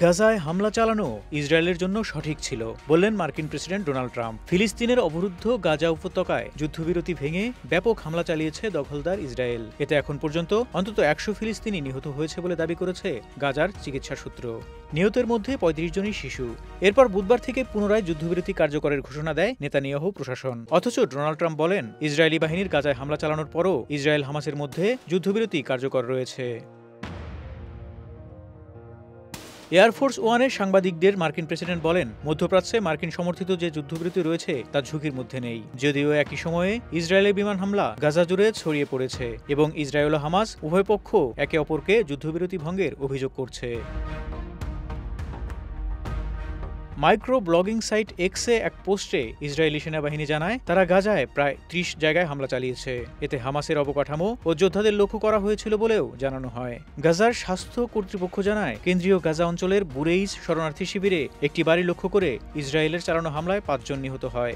গাজায় হামলা চালানো ইসরায়েলের জন্য সঠিক ছিল বললেন মার্কিন প্রেসিডেন্ট ডোনাল্ড ট্রাম্প। ফিলিস্তিনের অবরুদ্ধ গাজা উপত্যকায় যুদ্ধবিরতি ভেঙে ব্যাপক হামলা চালিয়েছে দখলদার ইসরায়েল। এতে এখন পর্যন্ত অন্তত ১০০ ফিলিস্তিনি নিহত হয়েছে বলে দাবি করেছে গাজার চিকিৎসা সূত্র। নিহতের মধ্যে ৩৫ জনই শিশু। এরপর বুধবার থেকে পুনরায় যুদ্ধবিরতি কার্যকরের ঘোষণা দেয় নেতানিয়াহু প্রশাসন। অথচ ডোনাল্ড ট্রাম্প বলেন, ইসরায়েলি বাহিনীর গাজায় হামলা চালানোর পরও ইসরায়েল হামাসের মধ্যে যুদ্ধবিরতি কার্যকর রয়েছে। এয়ারফোর্স ওয়ানের সাংবাদিকদের মার্কিন প্রেসিডেন্ট বলেন, মধ্যপ্রাচ্যে মার্কিন সমর্থিত যে যুদ্ধবিরতি রয়েছে তা ঝুঁকির মধ্যে নেই। যদিও একই সময়ে ইসরায়েলের বিমান হামলা গাজা জুড়ে ছড়িয়ে পড়েছে এবং ইসরায়েল ও হামাস উভয় পক্ষ একে অপরকে যুদ্ধবিরতি ভঙ্গের অভিযোগ করছে। মাইক্রো ব্লগিং সাইট এক্সে এক পোস্টে ইসরায়েলি সেনাবাহিনী জানায়, তারা গাজায় প্রায় ৩০ জায়গায় হামলা চালিয়েছে। এতে হামাসের অবকাঠামো ও যোদ্ধাদের লক্ষ্য করা হয়েছিল বলেও জানানো হয়। গাজার স্বাস্থ্য কর্তৃপক্ষ জানায়, কেন্দ্রীয় গাজা অঞ্চলের বুরেইজ শরণার্থী শিবিরে একটি বাড়ি লক্ষ্য করে ইসরায়েলের চালানো হামলায় ৫ জন নিহত হয়।